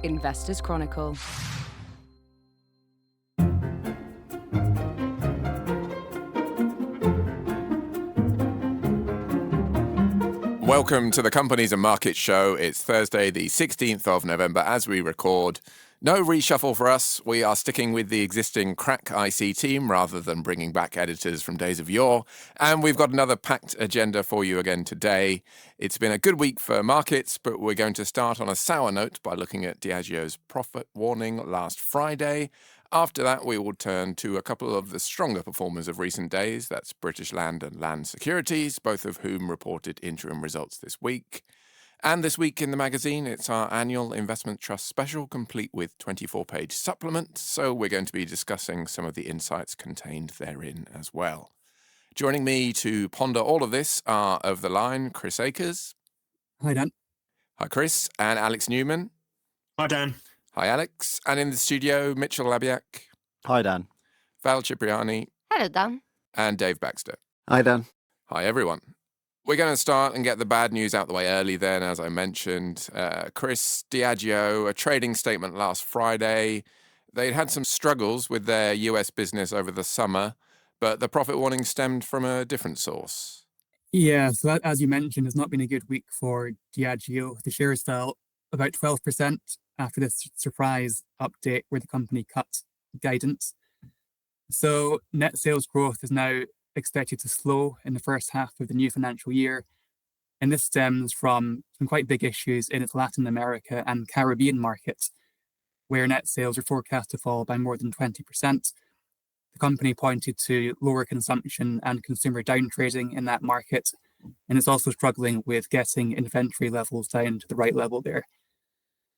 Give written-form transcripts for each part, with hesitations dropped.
Investors Chronicle. Welcome to the Companies and Markets Show. It's Thursday, the 16th of November as we record. No reshuffle for us. We are sticking with the existing crack IC team rather than bringing back editors from days of yore. And we've got another packed agenda for you again today. It's been a good week for markets, but we're going to start on a sour note by looking at Diageo's profit warning last Friday. After that, we will turn to a couple of the stronger performers of recent days. That's British Land and Land Securities, both of whom reported interim results this week. And this week in the magazine, it's our annual investment trust special, complete with 24-page supplement. So we're going to be discussing some of the insights contained therein as well. Joining me to ponder all of this are of the line, Chris Akers. Hi, Dan. Hi, Chris. And Alex Newman. Hi, Dan. Hi, Alex. And in the studio, Mitchell Labiak. Hi, Dan. Val Cipriani. Hello, Dan. And Dave Baxter. Hi, Dan. Hi, everyone. We're going to start and get the bad news out the way early then, as I mentioned. Chris, Diageo, a trading statement last Friday. They'd had some struggles with their US business over the summer, but the profit warning stemmed from a different source. Yeah, so as you mentioned, it's not been a good week for Diageo. The shares fell about 12% after this surprise update where the company cut guidance. So net sales growth is now expected to slow in the first half of the new financial year. And this stems from some quite big issues in its Latin America and Caribbean markets, where net sales are forecast to fall by more than 20%. The company pointed to lower consumption and consumer downtrading in that market, and it's also struggling with getting inventory levels down to the right level there.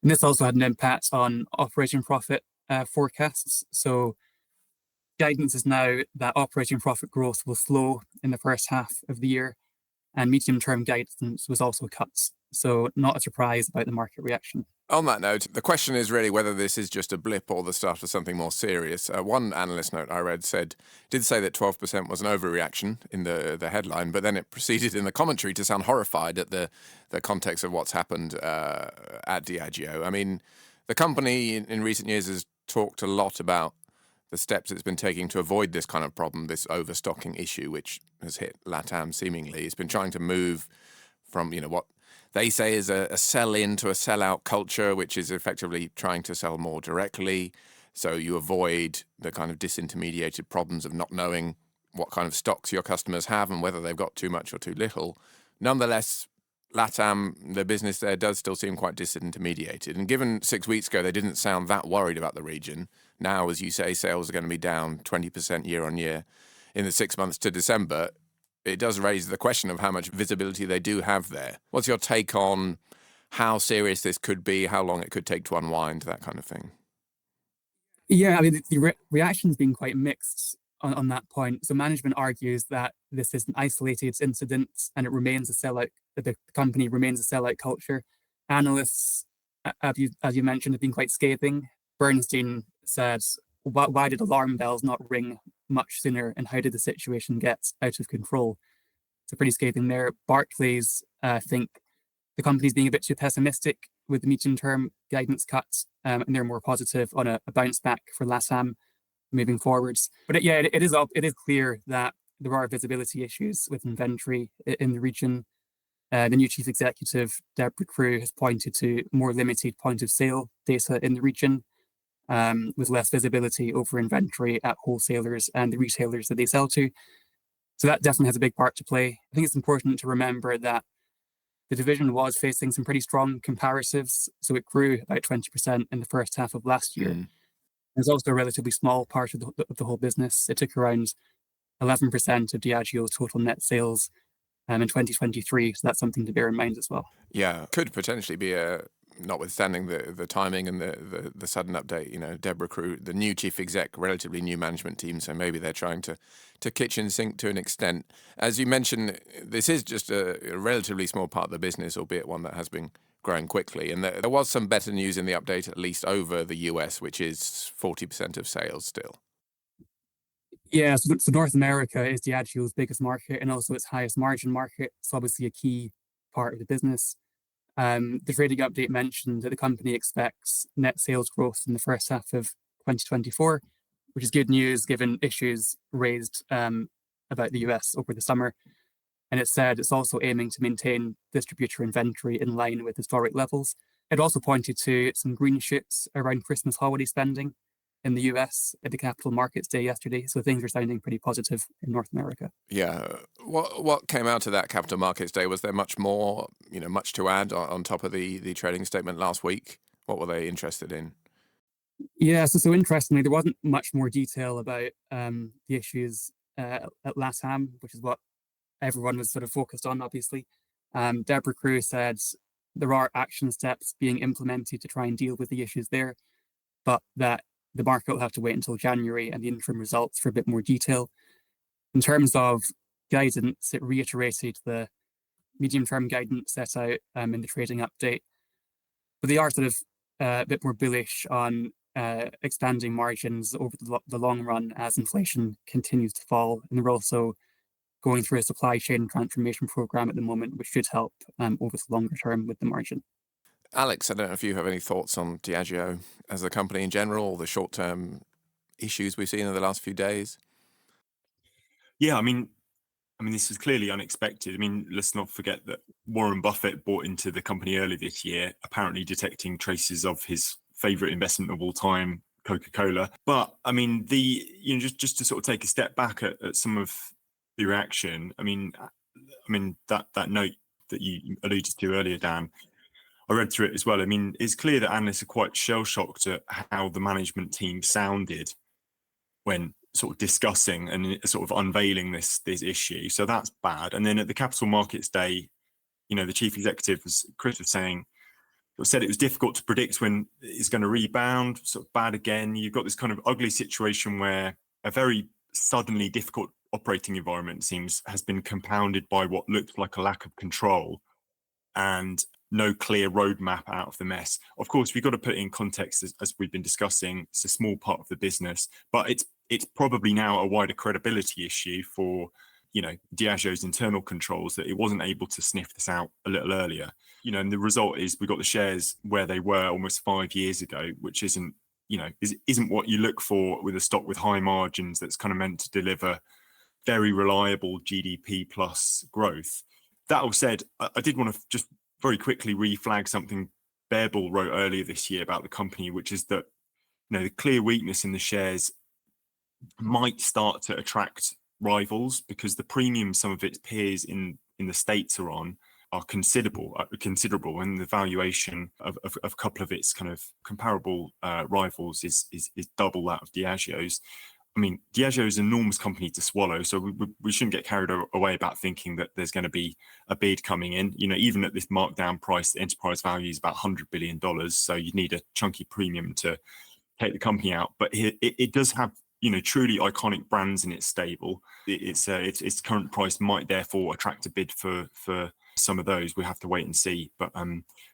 And this also had an impact on operating profit forecasts. So guidance is now that operating profit growth will slow in the first half of the year, and medium-term guidance was also cut. So not a surprise about the market reaction. On that note, the question is really whether this is just a blip or the start of something more serious. One analyst note I read did say that 12% was an overreaction in the headline, but then it proceeded in the commentary to sound horrified at the context of what's happened at Diageo. I mean, the company in recent years has talked a lot about the steps it's been taking to avoid this kind of problem, this overstocking issue, which has hit LATAM seemingly. It's been trying to move from, what they say is a sell-in to a sell-out culture, which is effectively trying to sell more directly. So you avoid the kind of disintermediated problems of not knowing what kind of stocks your customers have and whether they've got too much or too little. Nonetheless, LATAM, the business there does still seem quite disintermediated. And given 6 weeks ago, they didn't sound that worried about the region. Now, as you say, sales are going to be down 20% year on year in the 6 months to December. It does raise the question of how much visibility they do have there. What's your take on how serious this could be, how long it could take to unwind, that kind of thing? Yeah, I mean, the reaction's been quite mixed on that point. So management argues that this is an isolated incident and it remains a sellout, that the company remains a sellout culture. Analysts, as you mentioned, have been quite scathing. Bernstein said, why did alarm bells not ring much sooner, and how did the situation get out of control? So pretty scathing there. Barclays think the company's being a bit too pessimistic with the medium-term guidance cuts, and they're more positive on a bounce back for LATAM moving forwards. But it is clear that there are visibility issues with inventory in the region. The new chief executive, Deborah Crew, has pointed to more limited point of sale data in the region, with less visibility over inventory at wholesalers and the retailers that they sell to. So that definitely has a big part to play. I think it's important to remember that the division was facing some pretty strong comparatives. So it grew about 20% in the first half of last year. It's also a relatively small part of the whole business. It took around 11% of Diageo's total net sales in 2023. So that's something to bear in mind as well. Yeah, could potentially be notwithstanding the timing and the sudden update, Deborah Crew, the new chief exec, relatively new management team, so maybe they're trying to kitchen sink to an extent. As you mentioned, this is just a relatively small part of the business, albeit one that has been growing quickly. And there was some better news in the update, at least over the US, which is 40% of sales still. Yeah, so North America is Diageo's biggest market and also its highest margin market. It's obviously a key part of the business. The trading update mentioned that the company expects net sales growth in the first half of 2024, which is good news given issues raised about the US over the summer. And it said it's also aiming to maintain distributor inventory in line with historic levels. It also pointed to some green shoots around Christmas holiday spending in the US at the Capital Markets Day yesterday. So things are sounding pretty positive in North America. Yeah. What came out of that Capital Markets Day? Was there much more, much to add on top of the trading statement last week? What were they interested in? Yeah, so interestingly, there wasn't much more detail about the issues at LATAM, which is what everyone was sort of focused on, obviously. Deborah Crew said there are action steps being implemented to try and deal with the issues there, but that the market will have to wait until January and the interim results for a bit more detail. In terms of guidance, it reiterated the medium-term guidance set out in the trading update, but they are sort of a bit more bullish on expanding margins over the long run as inflation continues to fall. And they're also going through a supply chain transformation program at the moment, which should help over the longer term with the margin. Alex, I don't know if you have any thoughts on Diageo as a company in general, or the short-term issues we've seen in the last few days. Yeah, I mean, this was clearly unexpected. I mean, let's not forget that Warren Buffett bought into the company early this year, apparently detecting traces of his favorite investment of all time, Coca-Cola. But I mean, just to sort of take a step back at some of the reaction. I mean that note that you alluded to earlier, Dan, I read through it as well. I mean, it's clear that analysts are quite shell-shocked at how the management team sounded when sort of discussing and sort of unveiling this issue. So that's bad. And then at the Capital Markets Day, the chief executive, Chris was saying, said it was difficult to predict when it's going to rebound, sort of bad again. You've got this kind of ugly situation where a very suddenly difficult operating environment has been compounded by what looked like a lack of control and no clear roadmap out of the mess. Of course, we've got to put it in context as we've been discussing. It's a small part of the business, but it's probably now a wider credibility issue for Diageo's internal controls that it wasn't able to sniff this out a little earlier. And the result is we got the shares where they were almost 5 years ago, which isn't what you look for with a stock with high margins that's kind of meant to deliver very reliable GDP plus growth. That all said, I did want to just very quickly reflag something Bearbull wrote earlier this year about the company, which is that the clear weakness in the shares might start to attract rivals because the premium some of its peers in the States are on are considerable, and the valuation of a couple of its kind of comparable rivals is double that of Diageo's. I mean, Diageo is an enormous company to swallow, so we shouldn't get carried away about thinking that there's going to be a bid coming in. Even at this markdown price, the enterprise value is about $100 billion, so you'd need a chunky premium to take the company out. But it does have truly iconic brands in its stable. Its current price might therefore attract a bid for some of those. We have to wait and see. But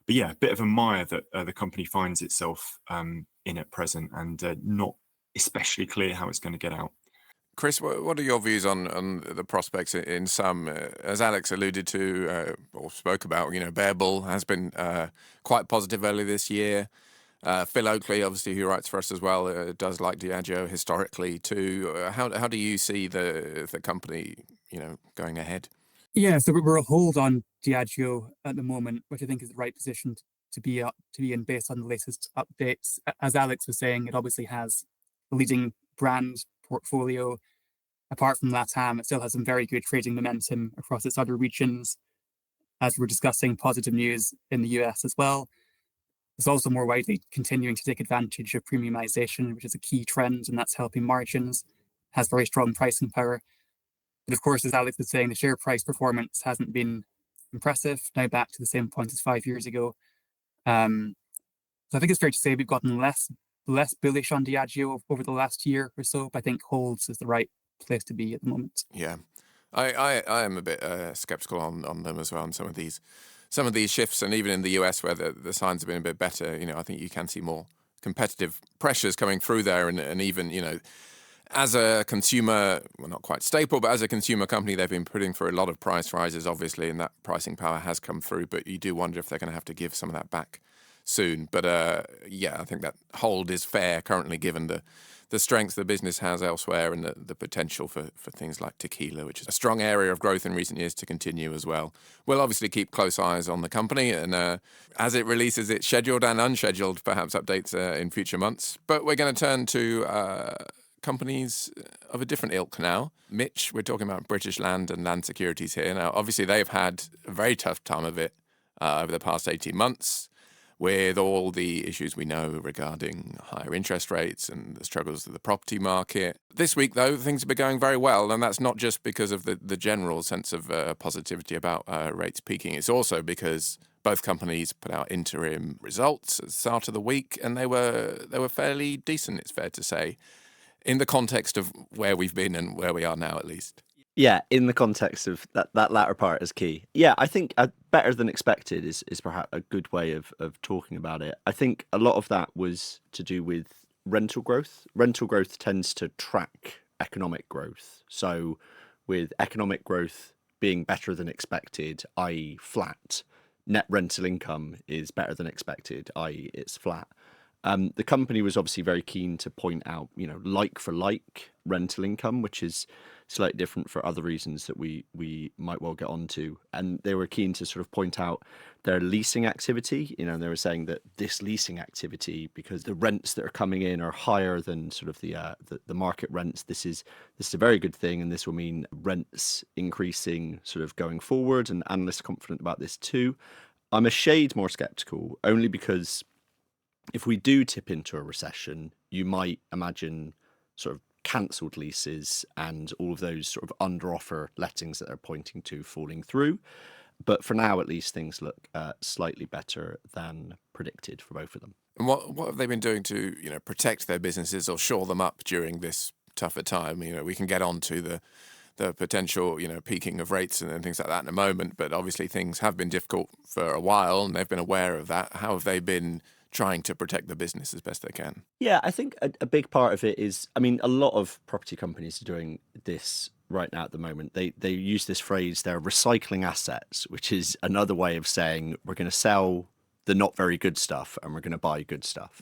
yeah, a bit of a mire that the company finds itself in at present, and not especially clear how it's going to get out. Chris, what are your views on the prospects in some, as Alex alluded to or spoke about, Bearbull has been quite positive early this year. Phil Oakley, obviously, who writes for us as well, does like Diageo historically too. How do you see the company, going ahead? Yeah, so we're a hold on Diageo at the moment, which I think is the right position to be in based on the latest updates. As Alex was saying, it obviously has a leading brand portfolio. Apart from LATAM, it still has some very good trading momentum across its other regions. As we're discussing, positive news in the US as well. It's also more widely continuing to take advantage of premiumization, which is a key trend, and that's helping margins. Has very strong pricing power. But of course, as Alex was saying, the share price performance hasn't been impressive, now back to the same point as 5 years ago. So I think it's fair to say we've gotten less bullish on Diageo over the last year or so, but I think holds is the right place to be at the moment. Yeah, I am a bit skeptical on them as well, on some of these shifts, and even in the US where the signs have been a bit better, I think you can see more competitive pressures coming through there, and even As a consumer, well, not quite staple, but as a consumer company, they've been putting through a lot of price rises, obviously, and that pricing power has come through. But you do wonder if they're going to have to give some of that back soon. But I think that hold is fair currently, given the strength the business has elsewhere and the potential for things like tequila, which is a strong area of growth in recent years, to continue as well. We'll obviously keep close eyes on the company and as it releases its scheduled and unscheduled, perhaps, updates in future months. But we're going to turn to companies of a different ilk now. Mitch, we're talking about British Land and Land Securities here. Now, obviously, they've had a very tough time of it over the past 18 months. With all the issues we know regarding higher interest rates and the struggles of the property market. This week, though, things have been going very well, and that's not just because of the general sense of positivity about rates peaking. It's also because both companies put out interim results at the start of the week, and they were fairly decent, it's fair to say, in the context of where we've been and where we are now, at least. Yeah, in the context of that latter part is key. Yeah, I think better than expected is perhaps a good way of talking about it. I think a lot of that was to do with rental growth. Rental growth tends to track economic growth. So with economic growth being better than expected, i.e. flat, net rental income is better than expected, i.e. it's flat. The company was obviously very keen to point out, like for like rental income, which is slightly different for other reasons that we might well get onto. And they were keen to sort of point out their leasing activity. They were saying that this leasing activity, because the rents that are coming in are higher than sort of the market rents, this is a very good thing, and this will mean rents increasing sort of going forward. And analysts are confident about this too. I'm a shade more skeptical, only because if we do tip into a recession, you might imagine sort of cancelled leases and all of those sort of under offer lettings that they're pointing to falling through. But for now, at least, things look slightly better than predicted for both of them. And what have they been doing to protect their businesses or shore them up during this tougher time? We can get on to the potential peaking of rates and things like that in a moment, but obviously things have been difficult for a while and they've been aware of that. How have they been trying to protect the business as best they can? Yeah, I think a big part of it is, a lot of property companies are doing this right now at the moment. They use this phrase, they're recycling assets, which is another way of saying we're going to sell the not very good stuff and we're going to buy good stuff.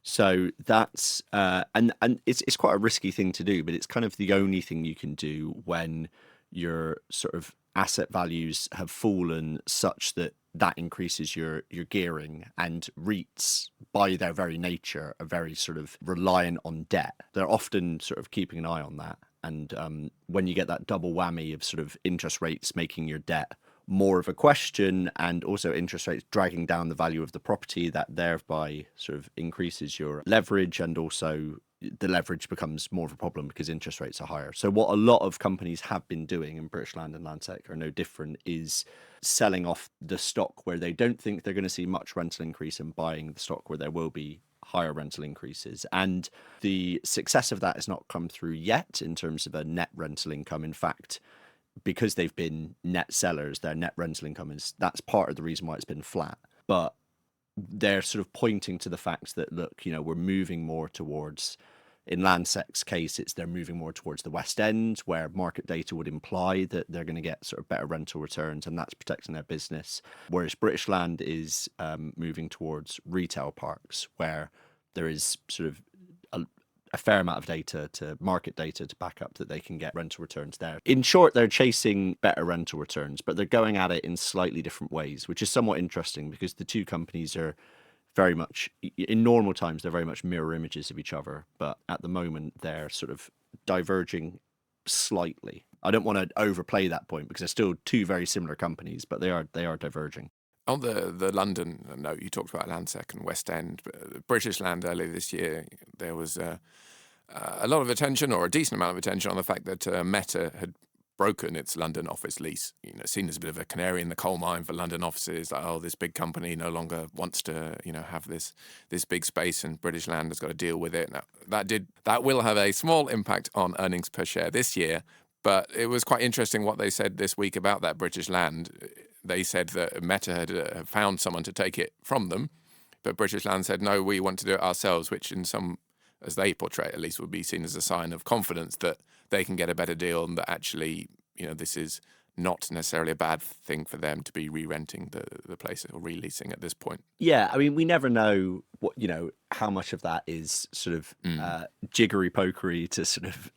So that's and it's quite a risky thing to do, but it's kind of the only thing you can do when your sort of asset values have fallen such that increases your gearing. And REITs, by their very nature, are very sort of reliant on debt. They're often sort of keeping an eye on that. And when you get that double whammy of sort of interest rates making your debt more of a question and also interest rates dragging down the value of the property, that thereby sort of increases your leverage, and also the leverage becomes more of a problem because interest rates are higher. So what a lot of companies have been doing, and British Land and Landsec are no different, is selling off the stock where they don't think they're going to see much rental increase and buying the stock where there will be higher rental increases. And the success of that has not come through yet in terms of a net rental income. In fact, because they've been net sellers, their net rental income that's part of the reason why it's been flat. But they're sort of pointing to the fact that, look, we're moving more towards, in Landsec's case, they're moving more towards the West End, where market data would imply that they're going to get sort of better rental returns, and that's protecting their business. Whereas British Land is moving towards retail parks, where there is sort of a fair amount of data, to market data, to back up that they can get rental returns there. In short, they're chasing better rental returns, but they're going at it in slightly different ways, which is somewhat interesting because the two companies are very much, in normal times, they're very much mirror images of each other. But at the moment, they're sort of diverging slightly. I don't want to overplay that point because they're still two very similar companies, but they are diverging. On the London note, you talked about Landsec and West End. But British Land earlier this year, there was a lot of attention, or a decent amount of attention, on the fact that Meta had broken its London office lease. Seen as a bit of a canary in the coal mine for London offices. Like, this big company no longer wants to, have this big space, and British Land has got to deal with it. Now, that will have a small impact on earnings per share this year. But it was quite interesting what they said this week about that British Land. They said that Meta had found someone to take it from them, but British Land said, no, we want to do it ourselves, which in some as they portray it at least, would be seen as a sign of confidence that they can get a better deal and that actually, this is not necessarily a bad thing for them to be re-renting the place or releasing at this point. Yeah, I mean, we never know what how much of that is sort of jiggery pokery to sort of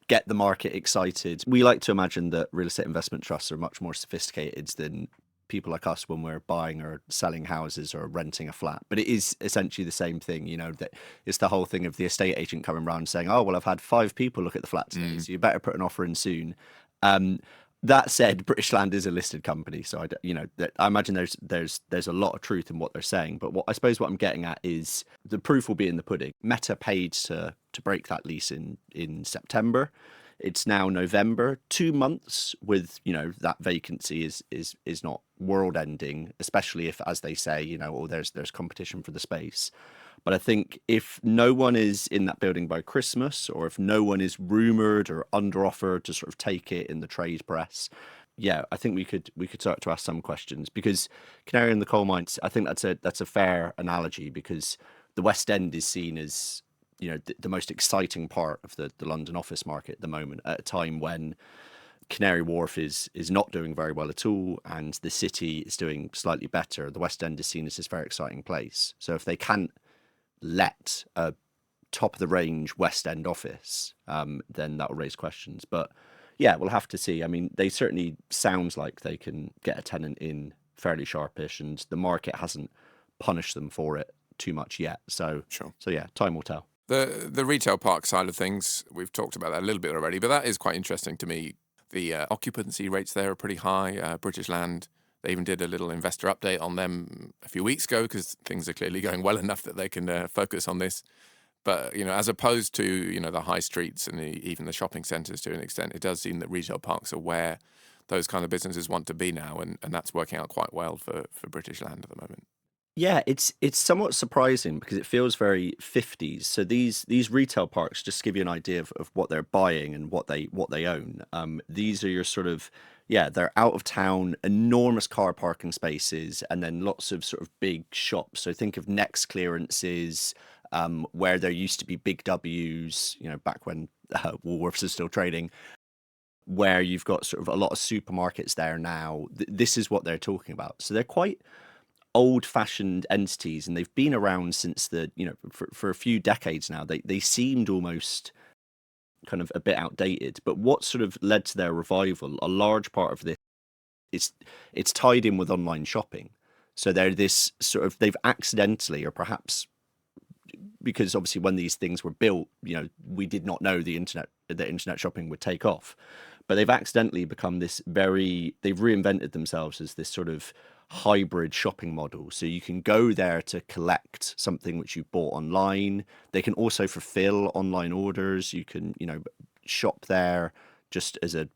get the market excited. We like to imagine that real estate investment trusts are much more sophisticated than people like us when we're buying or selling houses or renting a flat. But it is essentially the same thing, that it's the whole thing of the estate agent coming around saying, oh, well, I've had 5 people look at the flat today, so you better put an offer in soon. That said, British Land is a listed company, so I imagine there's a lot of truth in what they're saying. But what I'm getting at is the proof will be in the pudding. Meta paid to break that lease in September. It's now November. 2 months with that vacancy is not world ending, especially if, as they say, there's competition for the space. But I think if no one is in that building by Christmas, or if no one is rumoured or under offer to sort of take it in the trade press, I think we could start to ask some questions, because canary in the coal mines, I think that's a fair analogy, because the West End is seen as the most exciting part of the London office market at the moment, at a time when Canary Wharf is not doing very well at all, and the city is doing slightly better. The West End is seen as this very exciting place. So if they can't let a top of the range West End office, then that will raise questions. But we'll have to see. I mean, they certainly sounds like they can get a tenant in fairly sharpish, and the market hasn't punished them for it too much yet. So Sure. So time will tell. The retail park side of things, we've talked about that a little bit already, but that is quite interesting to me. The occupancy rates there are pretty high. British Land, they even did a little investor update on them a few weeks ago, because things are clearly going well enough that they can focus on this. But, as opposed to, the high streets and even the shopping centres to an extent, it does seem that retail parks are where those kind of businesses want to be now. And that's working out quite well for British Land at the moment. Yeah, it's somewhat surprising, because it feels very 50s. So these retail parks, just to give you an idea of what they're buying and what they own. These are your sort of, they're out of town, enormous car parking spaces, and then lots of sort of big shops. So think of Next clearances, where there used to be big W's, back when Woolworths is still trading, where you've got sort of a lot of supermarkets there now. This is what they're talking about. So they're quite old-fashioned entities, and they've been around since for a few decades now. They seemed almost kind of a bit outdated, but what sort of led to their revival, a large part of this, it's tied in with online shopping. So they're this sort of, they've accidentally, or perhaps because obviously when these things were built, we did not know the internet shopping would take off, but they've accidentally become they've reinvented themselves as this sort of hybrid shopping model. So you can go there to collect something which you bought online. They can also fulfill online orders. You can, shop there just as a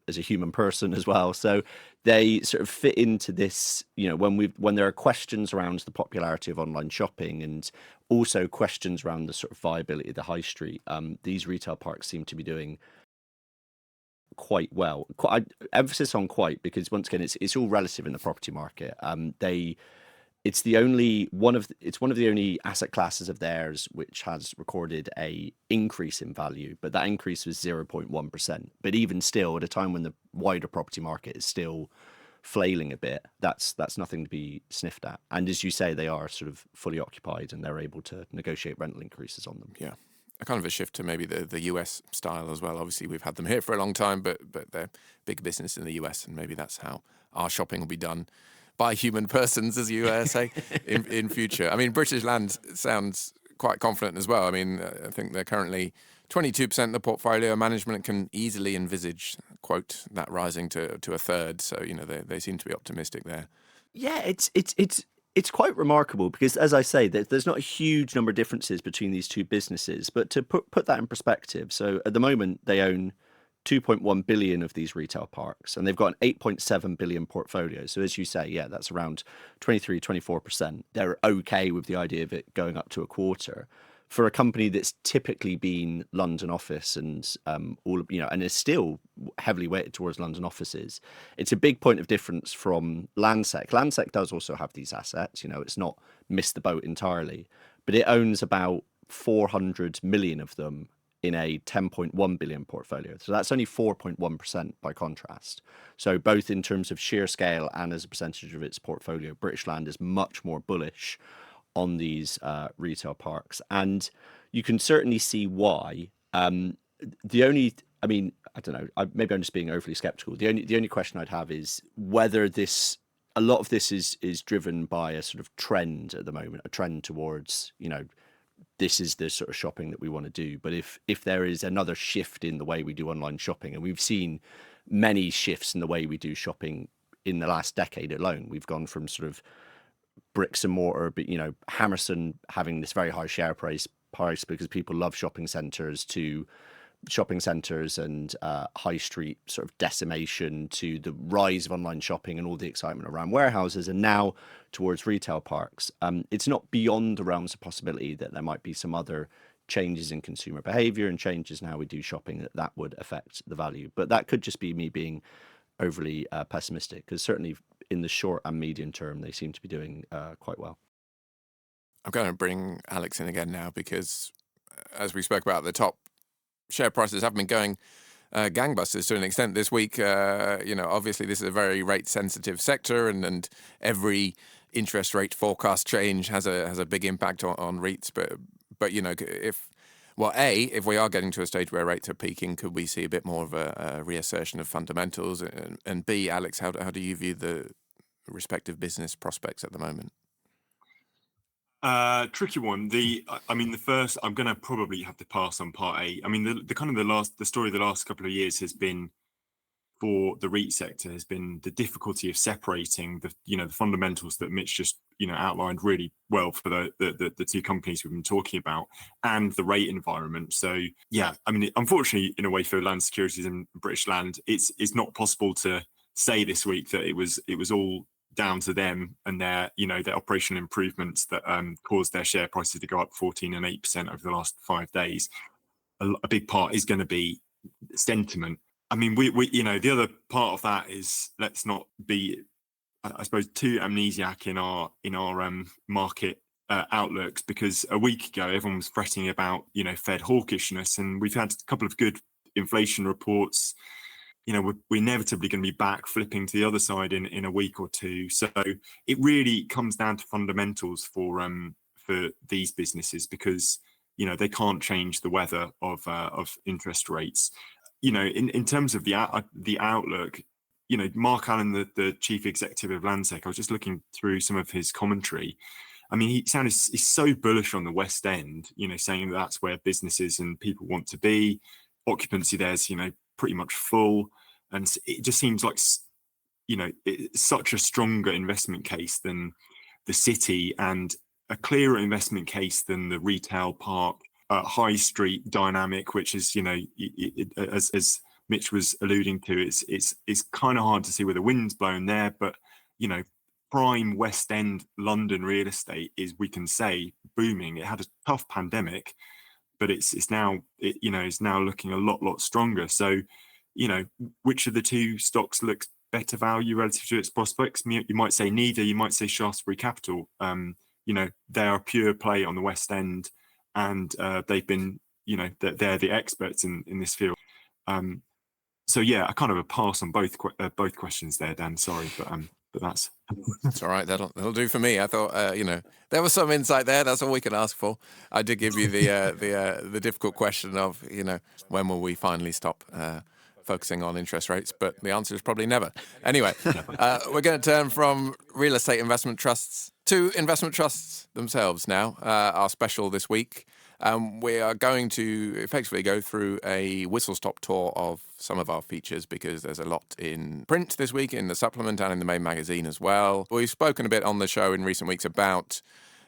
human person as well. So they sort of fit into this, when there are questions around the popularity of online shopping, and also questions around the sort of viability of the high street, these retail parks seem to be doing quite well. Emphasis on quite, because once again, it's all relative in the property market. It's one of the only asset classes of theirs which has recorded a increase in value, but that increase was 0.1%. But even still, at a time when the wider property market is still flailing a bit, that's nothing to be sniffed at. And as you say, they are sort of fully occupied, and they're able to negotiate rental increases on them. Yeah. A kind of a shift to maybe the US style as well. Obviously, we've had them here for a long time, but they're big business in the US, and maybe that's how our shopping will be done by human persons, as you say, in future. I mean, British Land sounds quite confident as well. I mean, I think they're currently 22% of the portfolio. Management can easily envisage, quote, that rising to a third. So, they seem to be optimistic there. Yeah, it's quite remarkable, because, as I say, there's not a huge number of differences between these two businesses. But to put that in perspective, so at the moment they own 2.1 billion of these retail parks, and they've got an 8.7 billion portfolio. So as you say, that's around 23-24%. They're okay with the idea of it going up to a quarter. For a company that's typically been London office and and is still heavily weighted towards London offices, it's a big point of difference from Landsec. Landsec does also have these assets. It's not missed the boat entirely, but it owns about 400 million of them in a 10.1 billion portfolio. So that's only 4.1% by contrast. So both in terms of sheer scale and as a percentage of its portfolio, British Land is much more bullish on these retail parks. And you can certainly see why. I don't know, maybe I'm just being overly skeptical. The only question I'd have is whether a lot of this is driven by a sort of trend at the moment, a trend towards, this is the sort of shopping that we want to do. But if there is another shift in the way we do online shopping, and we've seen many shifts in the way we do shopping in the last decade alone, we've gone from sort of bricks and mortar, but Hammerson having this very high share price because people love shopping centres, to shopping centres and high street sort of decimation, to the rise of online shopping and all the excitement around warehouses, and now towards retail parks. It's not beyond the realms of possibility that there might be some other changes in consumer behaviour and changes in how we do shopping that would affect the value. But that could just be me being overly pessimistic, because certainly in the short and medium term, they seem to be doing quite well. I'm going to bring Alex in again now, because as we spoke about at the top, share prices have been going gangbusters to an extent this week. Obviously this is a very rate sensitive sector, and every interest rate forecast change has a big impact on REITs. But if we are getting to a stage where rates are peaking, could we see a bit more of a reassertion of fundamentals? And B, Alex, how do you view the respective business prospects at the moment? Tricky one. The first, I'm going to probably have to pass on part A. I mean, the story of the last couple of years has been, for the REIT sector, has been the difficulty of separating the fundamentals that Mitch just outlined really well for the two companies we've been talking about, and the rate environment. So yeah, I mean, unfortunately, in a way, for Land Securities and British Land, it's not possible to say this week that it was all down to them and their operational improvements that caused their share prices to go up 14 and 8% over the last 5 days. A big part is going to be sentiment. I mean, we the other part of that is, let's not be, I suppose, too amnesiac in our market outlooks, because a week ago everyone was fretting about Fed hawkishness, and we've had a couple of good inflation reports. We're inevitably going to be back flipping to the other side in a week or two. So it really comes down to fundamentals for these businesses, because they can't change the weather of interest rates. In terms of the outlook, Mark Allen, the chief executive of Landsec, I was just looking through some of his commentary. I mean, he's so bullish on the West End, saying that's where businesses and people want to be. Occupancy there's pretty much full, and it just seems like it's such a stronger investment case than the city, and a clearer investment case than the retail park high street dynamic, which is as Mitch was alluding to, it's kind of hard to see where the wind's blown there, but prime West End London real estate is, we can say, booming. It had a tough pandemic, but it's now looking a lot stronger. So, which of the two stocks looks better value relative to its prospects? You might say neither. You might say Shaftesbury Capital. They are a pure play on the West End, and they've been, they're the experts in this field. So yeah, I kind of a pass on both questions there, Dan. Sorry, but that's. It's all right. That'll do for me. I thought there was some insight there. That's all we can ask for. I did give you the difficult question of when will we finally stop focusing on interest rates, but the answer is probably never. Anyway, we're going to turn from real estate investment trusts to investment trusts themselves now. Our special this week. We are going to effectively go through a whistle-stop tour of some of our features, because there's a lot in print this week, in the supplement and in the main magazine as well. We've spoken a bit on the show in recent weeks about,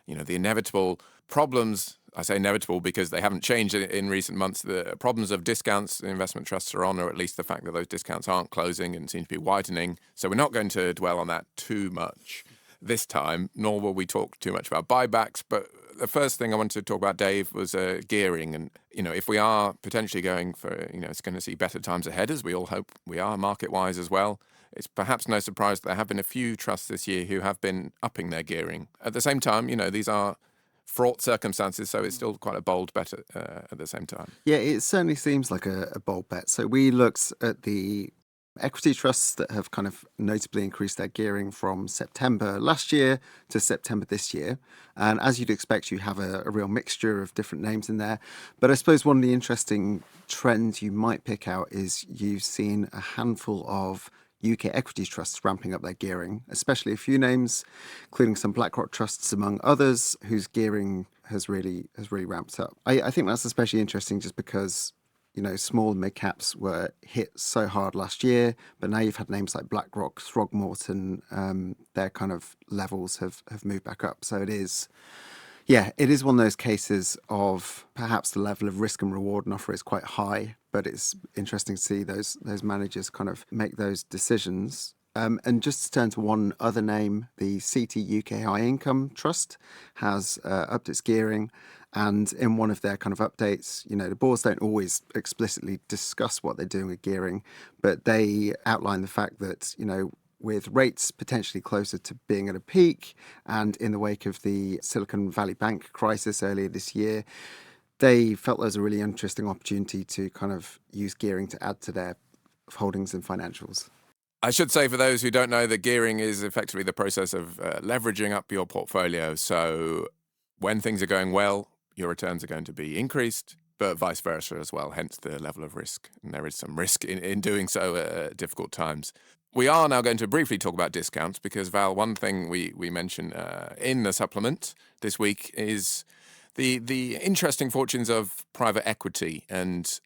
the inevitable problems. I say inevitable because they haven't changed in recent months. The problems of discounts investment trusts are on, or at least the fact that those discounts aren't closing and seem to be widening. So we're not going to dwell on that too much this time, nor will we talk too much about buybacks. But the first thing I wanted to talk about, Dave, was gearing. And, if we are potentially going for, it's going to see better times ahead, as we all hope we are, market-wise as well, it's perhaps no surprise that there have been a few trusts this year who have been upping their gearing. At the same time, these are fraught circumstances, so it's still quite a bold bet at the same time. Yeah, it certainly seems like a bold bet. So we looked at the equity trusts that have kind of notably increased their gearing from September last year to September this year. And as you'd expect, you have a real mixture of different names in there. But I suppose one of the interesting trends you might pick out is you've seen a handful of UK equities trusts ramping up their gearing, especially a few names, including some BlackRock trusts among others, whose gearing has really ramped up. I think that's especially interesting just because small and mid caps were hit so hard last year, but now you've had names like BlackRock, Throgmorton, their kind of levels have moved back up. So it is one of those cases of perhaps the level of risk and reward and offer is quite high, but it's interesting to see those managers kind of make those decisions. And just to turn to one other name, the CT UK High Income Trust has upped its gearing. And in one of their kind of updates, the boards don't always explicitly discuss what they're doing with gearing, but they outline the fact that, with rates potentially closer to being at a peak and in the wake of the Silicon Valley Bank crisis earlier this year, they felt there was a really interesting opportunity to kind of use gearing to add to their holdings and financials. I should say, for those who don't know, that gearing is effectively the process of leveraging up your portfolio. So when things are going well, your returns are going to be increased, but vice versa as well, hence the level of risk. And there is some risk in doing so at difficult times. We are now going to briefly talk about discounts because, Val, one thing we mentioned in the supplement this week is the interesting fortunes of private equity. And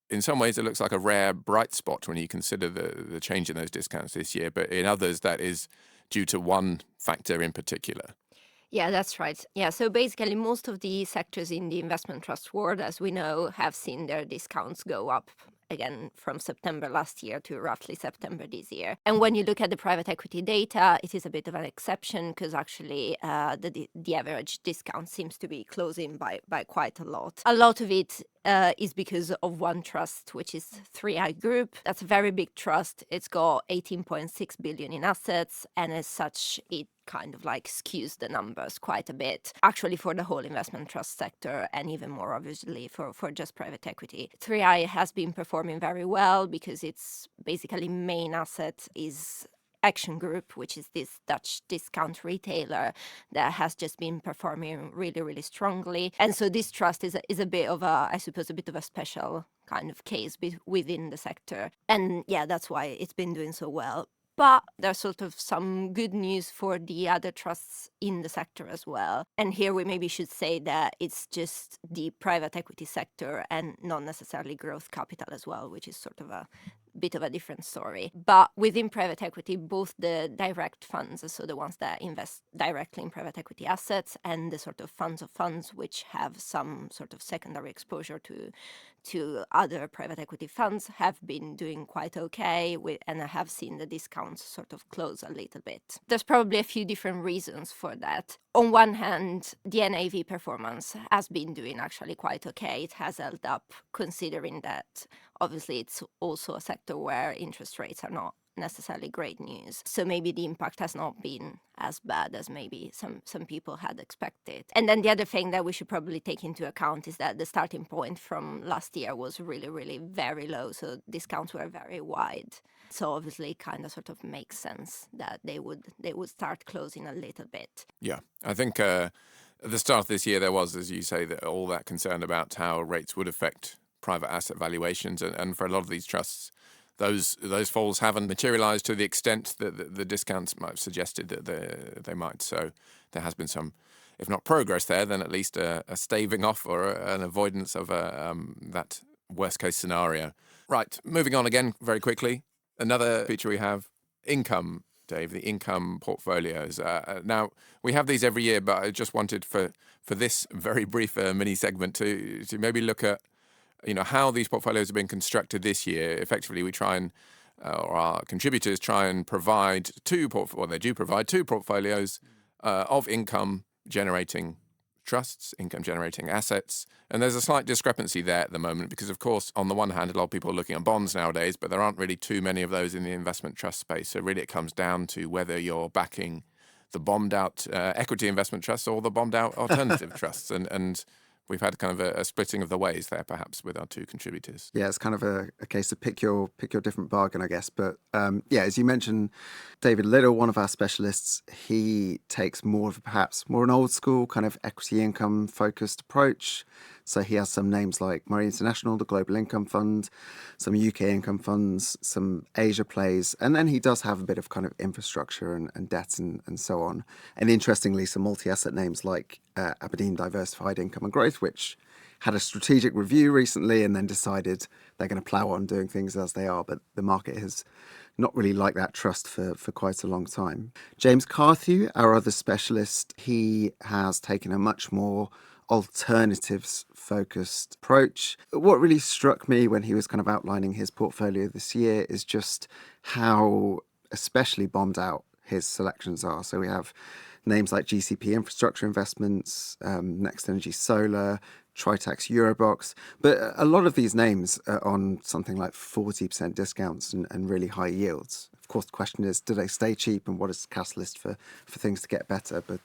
in some ways, it looks like a rare bright spot when you consider the change in those discounts this year. But in others, that is due to one factor in particular. Yeah, that's right. Yeah, so basically most of the sectors in the investment trust world, as we know, have seen their discounts go up again from September last year to roughly September this year. And when you look at the private equity data, it is a bit of an exception because actually the average discount seems to be closing by quite a lot. A lot of it is because of one trust, which is 3i Group. That's a very big trust. It's got 18.6 billion in assets, and as such, it kind of like skews the numbers quite a bit, actually, for the whole investment trust sector, and even more obviously for just private equity. 3i has been performing very well because its basically main asset is Action Group, which is this Dutch discount retailer that has just been performing really, really strongly. And so this trust is a bit of a, I suppose, a bit of a special kind of case within the sector. And yeah, that's why it's been doing so well. But there's sort of some good news for the other trusts in the sector as well. And here we maybe should say that it's just the private equity sector and not necessarily growth capital as well, which is sort of a bit of a different story. But within private equity, both the direct funds, so the ones that invest directly in private equity assets, and the sort of funds of funds which have some sort of secondary exposure to other private equity funds, have been doing quite okay, and I have seen the discounts sort of close a little bit. There's probably a few different reasons for that. On one hand, the NAV performance has been doing actually quite okay. It has held up, considering that obviously it's also a sector where interest rates are not necessarily great news. So maybe the impact has not been as bad as maybe some people had expected. And then the other thing that we should probably take into account is that the starting point from last year was really, really very low. So discounts were very wide. So obviously it kind of sort of makes sense that they would start closing a little bit. Yeah, I think at the start of this year there was, as you say, all that concern about how rates would affect private asset valuations. And for a lot of these trusts, those falls haven't materialized to the extent that the discounts might have suggested that they might. So there has been some, if not progress there, then at least a staving off or an avoidance of that worst case scenario. Right, moving on again very quickly. Another feature we have, income, Dave, the income portfolios. Now, we have these every year, but I just wanted for this very brief mini segment to maybe look at how these portfolios have been constructed this year. Effectively, we try and, or our contributors try and provide two portfolios of income-generating trusts, income-generating assets. And there's a slight discrepancy there at the moment because, of course, on the one hand, a lot of people are looking at bonds nowadays, but there aren't really too many of those in the investment trust space. So really it comes down to whether you're backing the bombed out equity investment trusts or the bombed out alternative trusts. And we've had kind of a splitting of the ways there, perhaps, with our two contributors. Yeah, it's kind of a case of pick your different bargain, I guess. But yeah, as you mentioned, David Little, one of our specialists, he takes more of perhaps more an old school kind of equity income focused approach. So he has some names like Murray International, the Global Income Fund, some UK income funds, some Asia plays, and then he does have a bit of kind of infrastructure and debt and so on. And interestingly, some multi-asset names like Aberdeen Diversified Income and Growth, which had a strategic review recently and then decided they're going to plow on doing things as they are. But the market has not really liked that trust for quite a long time. James Carthew, our other specialist, he has taken a much more alternatives focused approach. What really struck me when he was kind of outlining his portfolio this year is just how especially bombed out his selections are. So we have names like GCP Infrastructure Investments, Next Energy Solar, Tritax Eurobox, but a lot of these names are on something like 40% discounts and really high yields. Of course, the question is, do they stay cheap, and what is the catalyst for things to get better? But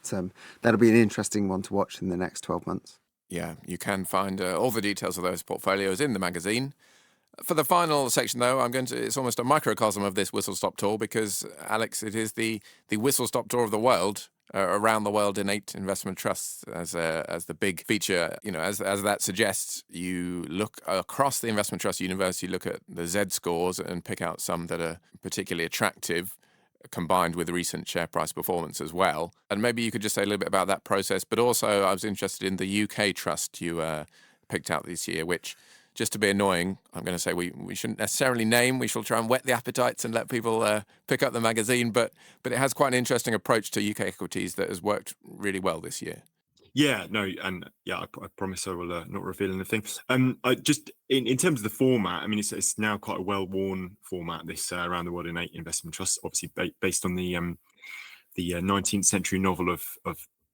that'll be an interesting one to watch in the next 12 months. Yeah, you can find all the details of those portfolios in the magazine. For the final section, though, it's almost a microcosm of this whistle-stop tour because, Alex, it is the whistle-stop tour of the world, around the world in 8 investment trusts as the big feature. You know, as that suggests, you look across the investment trust universe, you look at the Z scores and pick out some that are particularly attractive, combined with recent share price performance as well. And maybe you could just say a little bit about that process, but also I was interested in the UK trust you picked out this year, which, just to be annoying, I'm going to say we shouldn't necessarily name. We shall try and whet the appetites and let people pick up the magazine. But it has quite an interesting approach to UK equities that has worked really well this year. Yeah, no, and yeah, I promise I will not reveal anything. I just in terms of the format, I mean, it's now quite a well-worn format. This Around the World in 8 investment trusts, obviously based on the 19th century novel of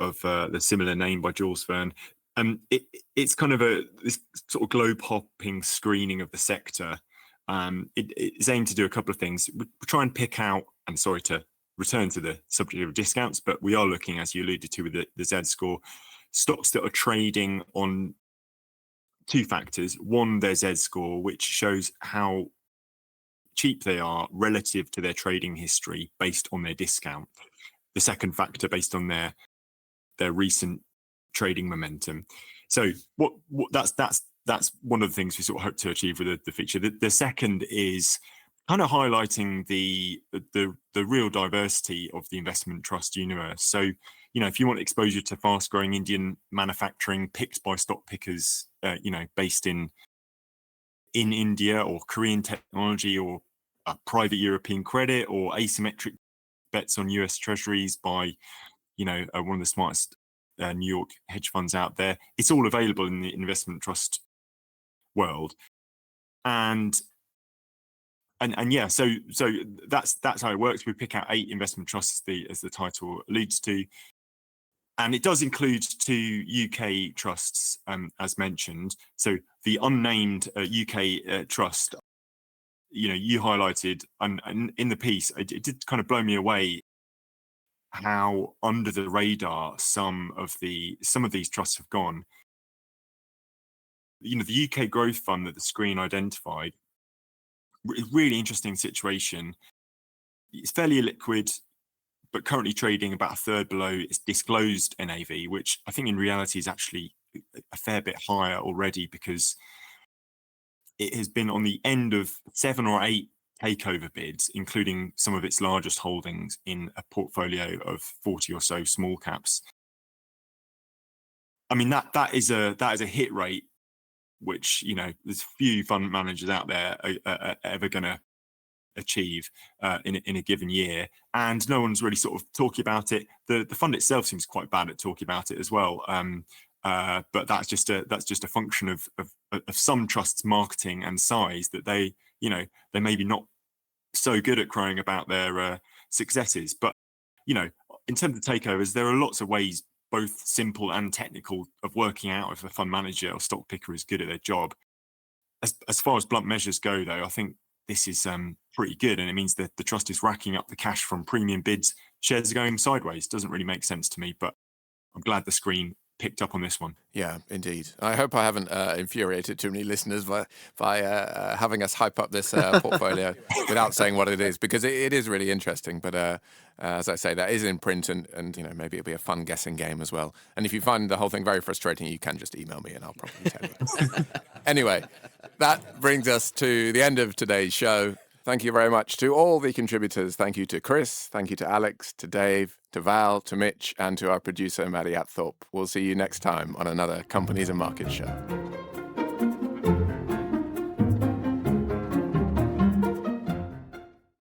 the similar name by Jules Verne. It's kind of this sort of globe hopping screening of the sector. It's aimed to do a couple of things. We try and pick out, and sorry to return to the subject of discounts, but we are looking, as you alluded to with the Z score, stocks that are trading on 2 factors. One, their Z score, which shows how cheap they are relative to their trading history based on their discount. The second factor based on their recent trading momentum. So that's one of the things we sort of hope to achieve with the feature. The second is kind of highlighting the real diversity of the investment trust universe. So, you know, if you want exposure to fast growing Indian manufacturing picked by stock pickers, based in India, or Korean technology, or private European credit, or asymmetric bets on US treasuries by, one of the smartest New York hedge funds out there, it's all available in the investment trust world. And yeah, so that's how it works. We pick out 8 investment trusts, as the title alludes to, and it does include 2 UK trusts, as mentioned. So the unnamed UK trust, you highlighted, and in the piece, it did kind of blow me away how under the radar some of these trusts have gone. The UK Growth Fund that the screen identified, really interesting situation. It's fairly illiquid, but currently trading about a third below its disclosed NAV, which I think in reality is actually a fair bit higher already, because it has been on the end of 7 or 8 takeover bids, including some of its largest holdings in a portfolio of 40 or so small caps. I mean, that is a hit rate which, there's few fund managers out there are ever going to achieve in a given year, and no one's really sort of talking about it. The fund itself seems quite bad at talking about it as well, but that's just a function of some trusts' marketing and size, that they maybe not so good at crowing about their successes. But in terms of takeovers, there are lots of ways, both simple and technical, of working out if a fund manager or stock picker is good at their job. As far as blunt measures go, though, I think this is pretty good, and it means that the trust is racking up the cash from premium bids, shares are going sideways. Doesn't really make sense to me, but I'm glad the screen picked up on this one. Yeah, indeed. I hope I haven't infuriated too many listeners by having us hype up this portfolio without saying what it is, because it is really interesting. But as I say, that is in print, and maybe it'll be a fun guessing game as well. And if you find the whole thing very frustrating, you can just email me and I'll probably tell you. Anyway, that brings us to the end of today's show. Thank you very much to all the contributors. Thank you to Chris, thank you to Alex, to Dave, to Val, to Mitch, and to our producer, Maddie Apthorpe. We'll see you next time on another Companies and Markets show.